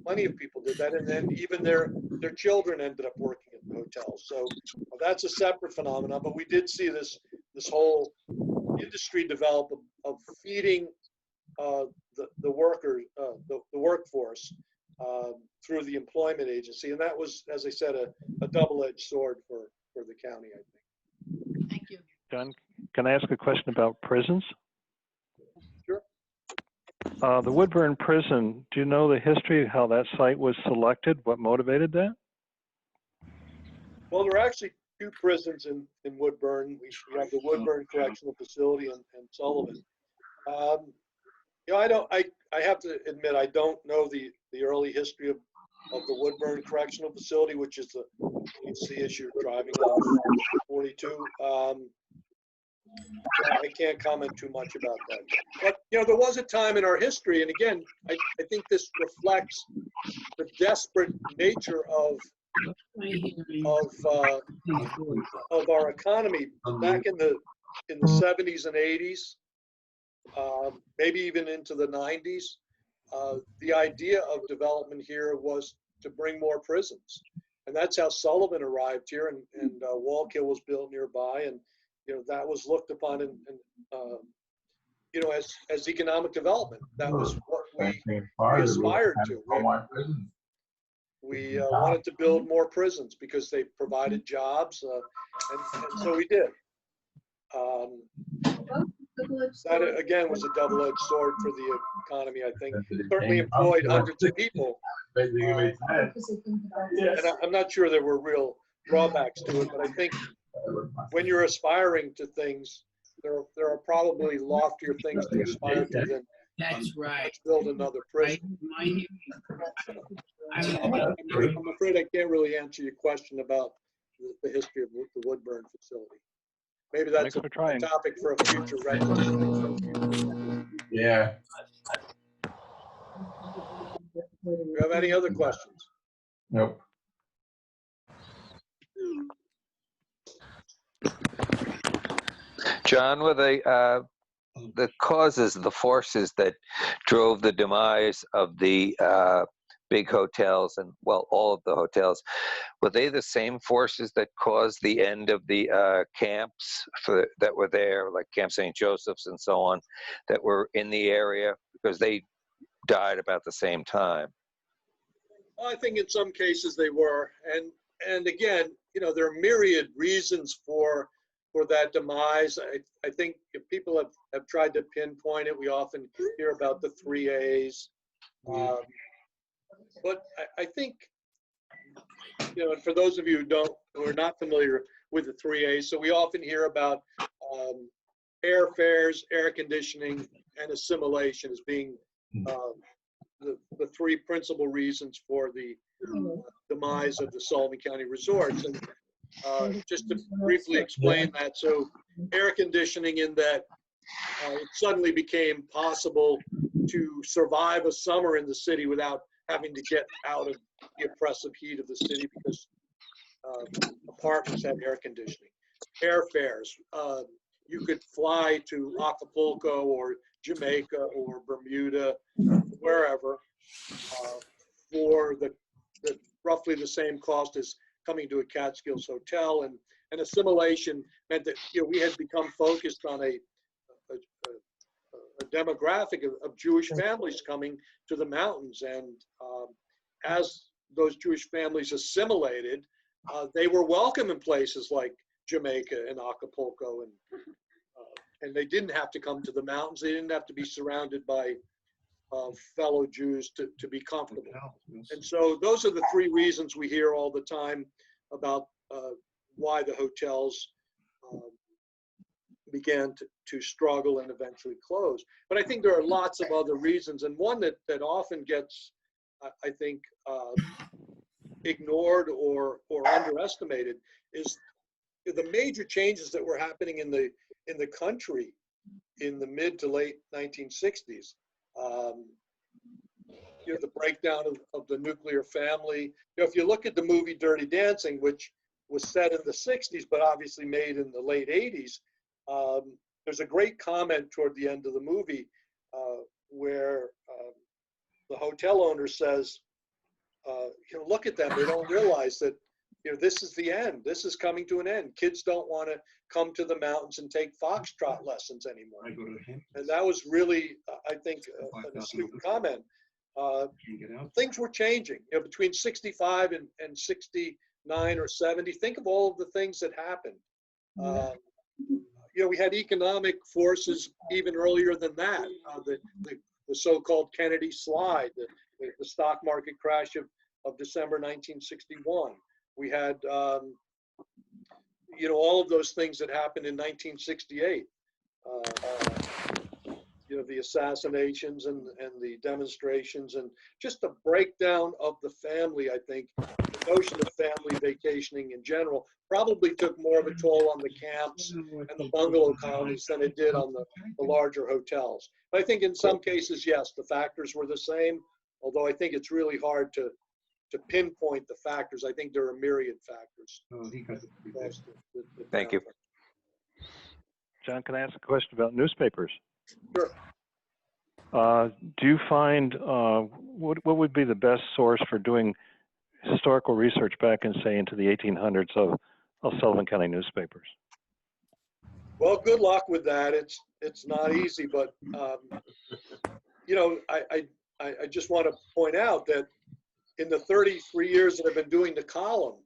Plenty of people did that, and then even their children ended up working at the hotels. So that's a separate phenomenon. But we did see this whole industry develop of feeding the workers, the workforce through the employment agency, and that was, as I said, a double-edged sword for the county, I think. Thank you. John, can I ask a question about prisons? Sure. The Woodburn Prison, do you know the history of how that site was selected? What motivated that? Well, there are actually two prisons in Woodburn. We have the Woodburn Correctional Facility and Sullivan. You know, I have to admit, I don't know the early history of the Woodburn Correctional Facility, which is you see as you're driving on 42. I can't comment too much about that. But, you know, there was a time in our history, and again, I think this reflects the desperate nature of our economy back in the 70s and 80s, maybe even into the 90s. The idea of development here was to bring more prisons, and that's how Sullivan arrived here, and Wallkill was built nearby, and you know, that was looked upon and you know, as economic development. That was what we aspired to. We wanted to build more prisons because they provided jobs, and so we did. That again was a double-edged sword for the economy. I think certainly employed hundreds of people. And I'm not sure there were real drawbacks to it, but I think when you're aspiring to things, there are probably loftier things to aspire to than That's right. let's build another prison. I'm afraid I can't really answer your question about the history of the Woodburn facility. Maybe that's a topic for a future retrospect. Yeah. Do you have any other questions? Nope. John, were the causes, the forces that drove the demise of the big hotels and, well, all of the hotels, were they the same forces that caused the end of the camps that were there, like Camp St. Joseph's and so on, that were in the area, because they died about the same time? Well, I think in some cases they were, and again, you know, there are myriad reasons for that demise. I think if people have tried to pinpoint it, we often hear about the 3 A's. But I think, you know, and for those of you who are not familiar with the 3 A's, so we often hear about airfares, air conditioning, and assimilation as being the 3 principal reasons for the demise of the Sullivan County resorts. And just to briefly explain that, so air conditioning, in that it suddenly became possible to survive a summer in the city without having to get out of the oppressive heat of the city because apartments had air conditioning. Airfares, you could fly to Acapulco or Jamaica or Bermuda wherever for the roughly the same cost as coming to a Catskills hotel. And assimilation meant that, you know, we had become focused on a demographic of Jewish families coming to the mountains. And as those Jewish families assimilated, they were welcome in places like Jamaica and Acapulco, and they didn't have to come to the mountains. They didn't have to be surrounded by fellow Jews to be comfortable. And so those are the three reasons we hear all the time about why the hotels began to struggle and eventually close. But I think there are lots of other reasons, and one that often gets, I think, ignored or underestimated is the major changes that were happening in the country in the mid to late 1960s. You know, the breakdown of the nuclear family. You know, if you look at the movie Dirty Dancing, which was set in the 60s, but obviously made in the late 80s, there's a great comment toward the end of the movie where the hotel owner says, you know, look at them. They don't realize that, you know, this is the end. This is coming to an end. Kids don't want to come to the mountains and take foxtrot lessons anymore. And that was really, I think, an astute comment. Things were changing, you know, between 65 and 69 or 70. Think of all of the things that happened. You know, we had economic forces even earlier than that. The so-called Kennedy slide, the stock market crash of December 1961. We had, you know, all of those things that happened in 1968. You know, the assassinations and the demonstrations, and just the breakdown of the family. I think the notion of family vacationing in general probably took more of a toll on the camps and the bungalow colonies than it did on the larger hotels. But I think in some cases, yes, the factors were the same, although I think it's really hard to pinpoint the factors. I think there are myriad factors. Thank you. John, can I ask a question about newspapers? Sure. Do you find, what would be the best source for doing historical research back in, say, into the 1800s of Sullivan County newspapers? Well, good luck with that. It's not easy, but you know, I just want to point out that in the 33 years that I've been doing the column,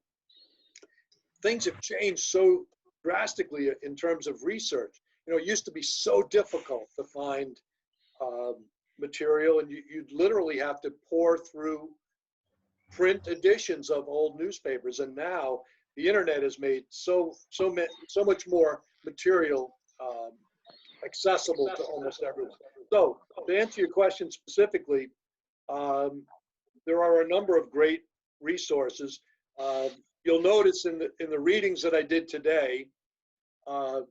things have changed so drastically in terms of research. You know, it used to be so difficult to find material, and you'd literally have to pour through print editions of old newspapers. And now the internet has made so much more material accessible to almost everyone. So to answer your question specifically, there are a number of great resources. You'll notice in the readings that I did today, a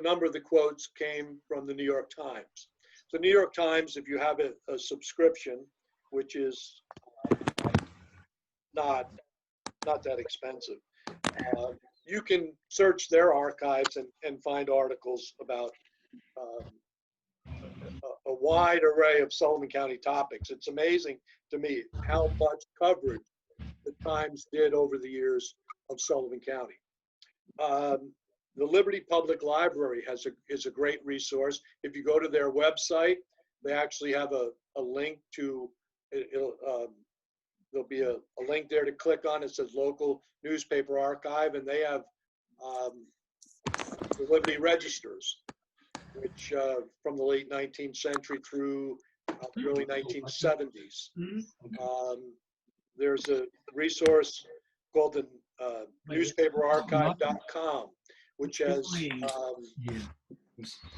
number of the quotes came from the New York Times. So New York Times, if you have a subscription, which is not that expensive, you can search their archives and find articles about a wide array of Sullivan County topics. It's amazing to me how much coverage the Times did over the years of Sullivan County. The Liberty Public Library is a great resource. If you go to their website, they actually have a link to, there'll be a link there to click on. It says local newspaper archive, and they have the Liberty Registers, which from the late 19th century through the early 1970s. There's a resource called the newspaperarchive.com, which has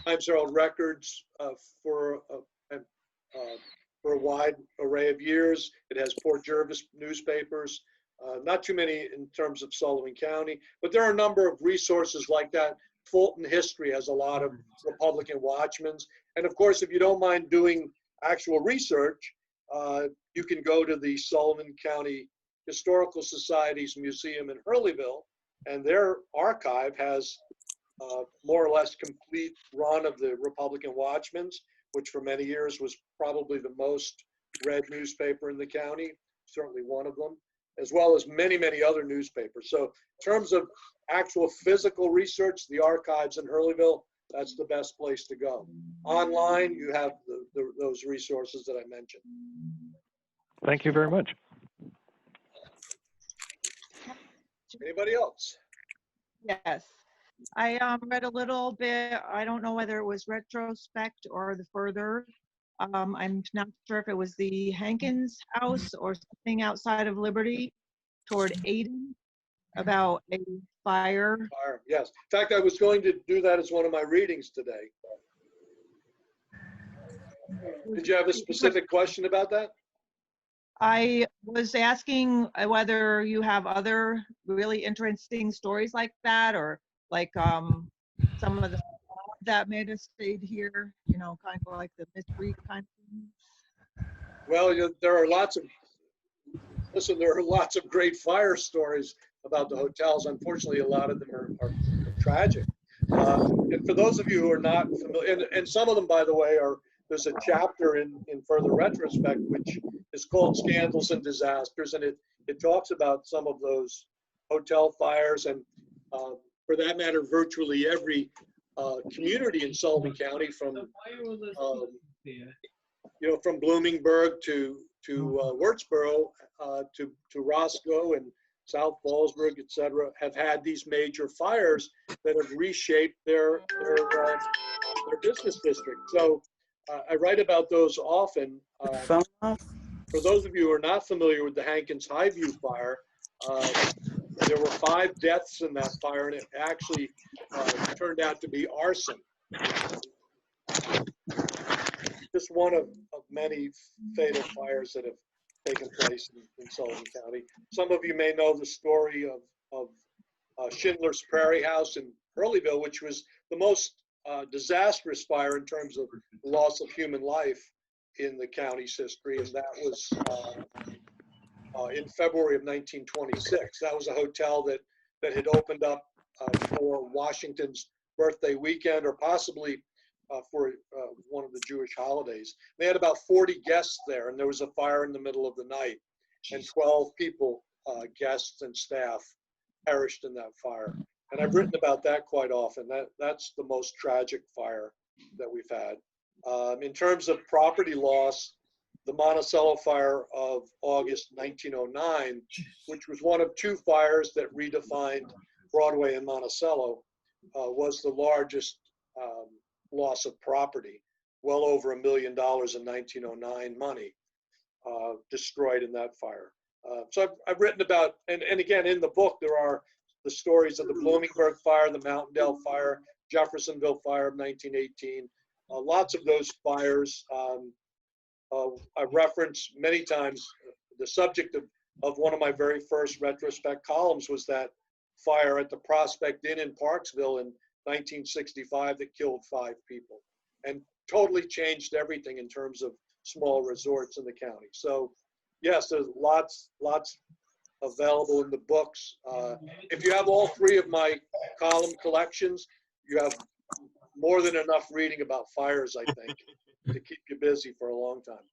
Times Herald records for a wide array of years. It has Port Jervis newspapers, not too many in terms of Sullivan County, but there are a number of resources like that. Fulton History has a lot of Republican Watchmen's. And of course, if you don't mind doing actual research, you can go to the Sullivan County Historical Society's museum in Hurleyville, and their archive has more or less complete run of the Republican Watchmen's, which for many years was probably the most read newspaper in the county, certainly one of them, as well as many, many other newspapers. So in terms of actual physical research, the archives in Hurleyville, that's the best place to go. Online, you have those resources that I mentioned. Thank you very much. Anybody else? Yes. I read a little bit. I don't know whether it was Retrospect or the Further. I'm not sure if it was the Hankins house or something outside of Liberty toward Aden about a fire. Fire, yes. In fact, I was going to do that as one of my readings today. Did you have a specific question about that? I was asking whether you have other really interesting stories like that, or like some of the that made us stayed here, you know, kind of like the mystery kind of thing. Well, there are lots of, there are lots of great fire stories about the hotels. Unfortunately, a lot of them are tragic. And for those of you who are not familiar, and some of them, by the way, there's a chapter in Further Retrospect, which is called Scandals and Disasters, and it talks about some of those hotel fires, and for that matter, virtually every community in Sullivan County, from from Bloomingburg to Wurtsboro to Roscoe and South Fallsburg, et cetera, have had these major fires that have reshaped their business district. So I write about those often. For those of you who are not familiar with the Hankins Highview fire, there were 5 deaths in that fire, and it actually turned out to be arson. Just one of many fatal fires that have taken place in Sullivan County. Some of you may know the story of Schindler's Prairie House in Hurleyville, which was the most disastrous fire in terms of loss of human life in the county's history, and that was in February of 1926. That was a hotel that had opened up for Washington's birthday weekend, or possibly for one of the Jewish holidays. They had about 40 guests there, and there was a fire in the middle of the night, and 12 people, guests and staff, perished in that fire. And I've written about that quite often. That's the most tragic fire that we've had. In terms of property loss, the Monticello fire of August 1909, which was one of 2 fires that redefined Broadway and Monticello, was the largest loss of property, well over $1 million in 1909 money destroyed in that fire. So I've written about, and again, in the book, there are the stories of the Bloomingburg fire, the Mountaindale fire, Jeffersonville fire of 1918, lots of those fires. I've referenced many times the subject of one of my very first retrospect columns was that fire at the Prospect Inn in Parksville in 1965 that killed 5 people and totally changed everything in terms of small resorts in the county. So yes, there's lots available in the books. If you have all 3 of my column collections, you have more than enough reading about fires, I think, to keep you busy for a long time.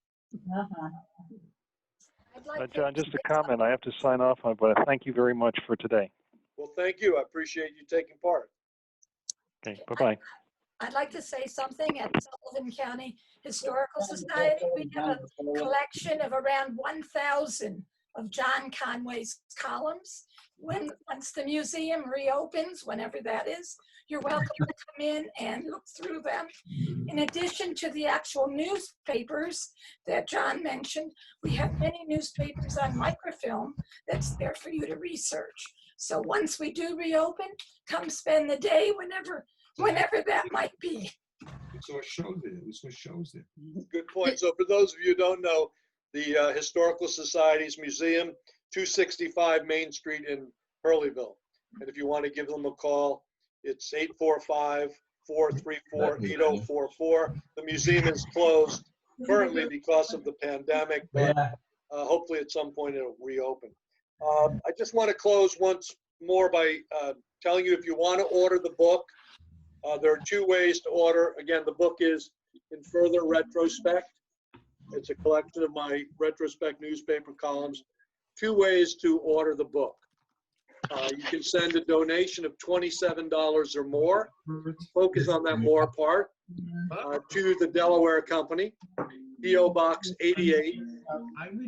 John, just a comment. I have to sign off on, but thank you very much for today. Well, thank you. I appreciate you taking part. Okay, bye-bye. I'd like to say something. At Sullivan County Historical Society, we have a collection of around 1,000 of John Conway's columns. Once the museum reopens, whenever that is, you're welcome to come in and look through them. In addition to the actual newspapers that John mentioned, we have many newspapers on microfilm that's there for you to research. So once we do reopen, come spend the day whenever that might be. We saw a show there. We saw shows there. Good point. So for those of you who don't know, the Historical Society's museum, 265 Main Street in Hurleyville. And if you want to give them a call, it's 845-434-8044. The museum is closed currently because of the pandemic, but hopefully at some point it'll reopen. I just want to close once more by telling you, if you want to order the book, there are 2 ways to order. Again, the book is in Further Retrospect. It's a collection of my retrospect newspaper columns. 2 ways to order the book. You can send a donation of $27 or more, focus on that more part, to the Delaware Company, P.O. Box 88,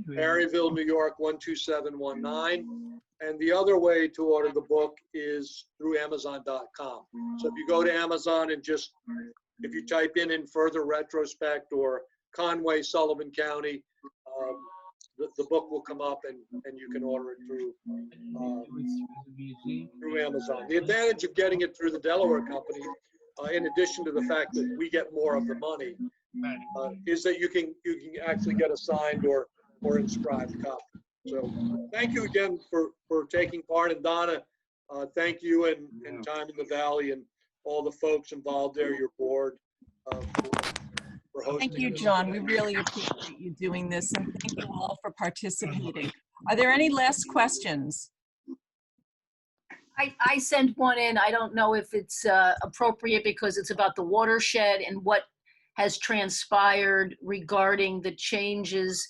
Maryville, New York 12719. And the other way to order the book is through Amazon.com. So if you go to Amazon and if you type in Further Retrospect or Conway, Sullivan County, the book will come up and you can order it through Amazon. The advantage of getting it through the Delaware Company, in addition to the fact that we get more of the money, is that you can actually get a signed or inscribed copy. So thank you again for taking part. And Donna, thank you and Time in the Valley and all the folks involved there, your board, for hosting. Thank you, John. We really appreciate you doing this, and thank you all for participating. Are there any last questions? I sent one in. I don't know if it's appropriate because it's about the watershed and what has transpired regarding the changes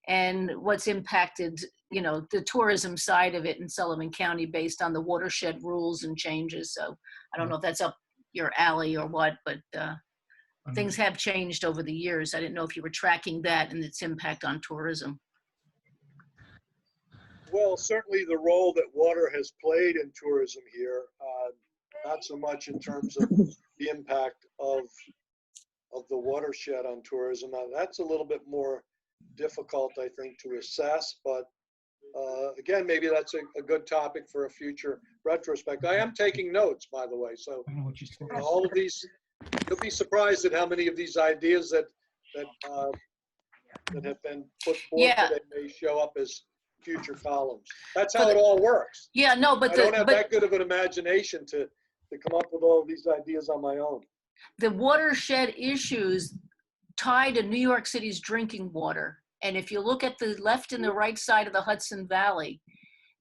and what's impacted, you know, the tourism side of it in Sullivan County based on the watershed rules and changes. So I don't know if that's up your alley or what, but things have changed over the years. I didn't know if you were tracking that and its impact on tourism. Well, certainly the role that water has played in tourism here, not so much in terms of the impact of the watershed on tourism. Now, that's a little bit more difficult, I think, to assess, but again, maybe that's a good topic for a future retrospect. I am taking notes, by the way, so all of these, you'll be surprised at how many of these ideas that have been put forth today may show up as future columns. That's how it all works. Yeah, no, but I don't have that good of an imagination to come up with all of these ideas on my own. The watershed issues tie to New York City's drinking water. And if you look at the left and the right side of the Hudson Valley,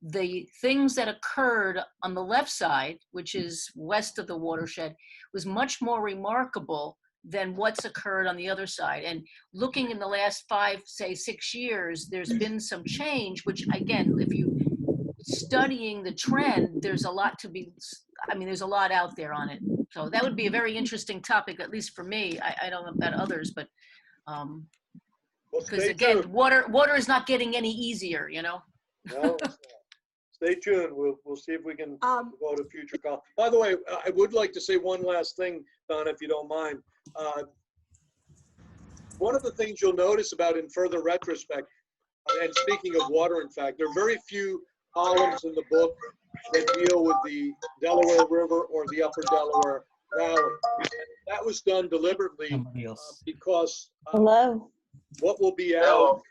the things that occurred on the left side, which is west of the watershed, was much more remarkable than what's occurred on the other side. And looking in the last 5, say 6 years, there's been some change, which again, if you studying the trend, there's a lot to be, I mean, there's a lot out there on it. So that would be a very interesting topic, at least for me. I don't know about others, but because again, water is not getting any easier, you know? No, stay tuned. We'll see if we can go to future call. By the way, I would like to say one last thing, Donna, if you don't mind. One of the things you'll notice about in Further Retrospect, and speaking of water, in fact, there are very few columns in the book that deal with the Delaware River or the Upper Delaware Valley. That was done deliberately because what will be out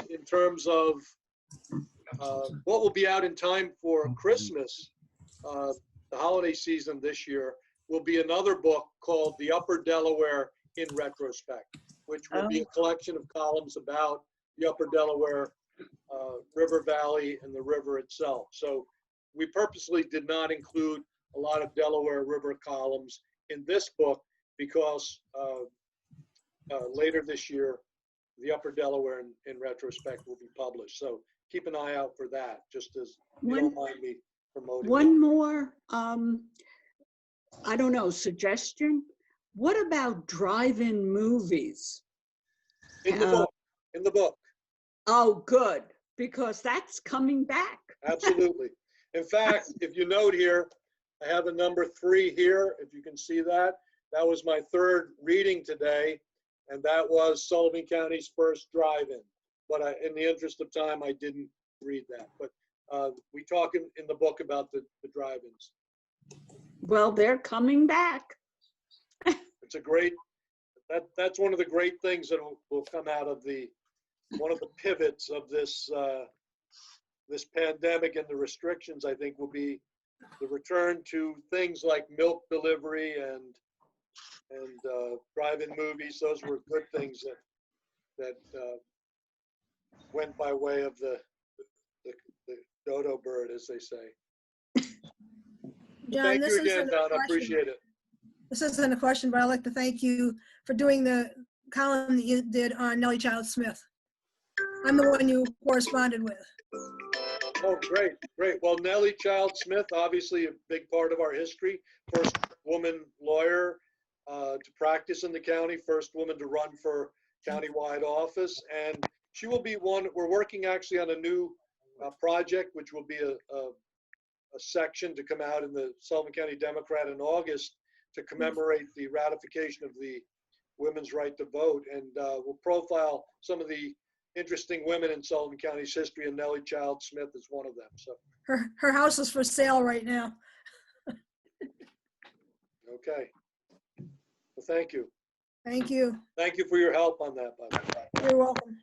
in terms of what will be out in time for Christmas, the holiday season this year, will be another book called The Upper Delaware in Retrospect, which will be a collection of columns about the Upper Delaware River Valley and the river itself. So we purposely did not include a lot of Delaware River columns in this book because later this year, the Upper Delaware in Retrospect will be published. So keep an eye out for that, just as you don't mind me promoting. One more, I don't know, suggestion. What about drive-in movies? In the book. In the book. Oh, good, because that's coming back. Absolutely. In fact, if you note here, I have a number 3 here, if you can see that. That was my 3rd reading today, and that was Sullivan County's first drive-in. But in the interest of time, I didn't read that. But we talk in the book about the drive-ins. Well, they're coming back. It's a great, that's one of the great things that will come out of one of the pivots of this this pandemic and the restrictions, I think, will be the return to things like milk delivery and drive-in movies. Those were good things that went by way of the dodo bird, as they say. John, Thank this you is again, a Don. I question. appreciate it. This isn't a question, but I'd like to thank you for doing the column that you did on Nellie Child Smith. I'm the one you corresponded with. Oh, great, great. Well, Nellie Child Smith, obviously a big part of our history. First woman lawyer to practice in the county, first woman to run for countywide office. And she will be one, we're working actually on a new project, which will be a section to come out in the Sullivan County Democrat in August to commemorate the ratification of the women's right to vote. And we'll profile some of the interesting women in Sullivan County's history, and Nellie Child Smith is one of them. So, Her house is for sale right now. okay. Well, thank you. Thank you. Thank you for your help on that, by the way. You're welcome.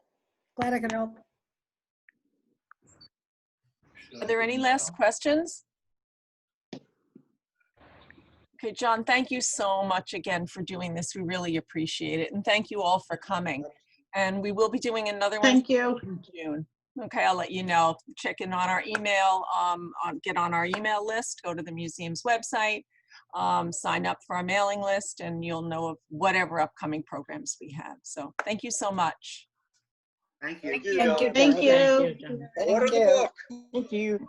Glad I could help. Are there any last questions? Okay, John, thank you so much again for doing this. We really appreciate it. And thank you all for coming. And we will be doing another one. Thank you. In June. Okay, I'll let you know. Check in on our email, get on our email list, go to the museum's website, sign up for our mailing list, and you'll know of whatever upcoming programs we have. So thank you so much. Thank you. Thank you. Thank you. Thank you. Order the book. Thank you.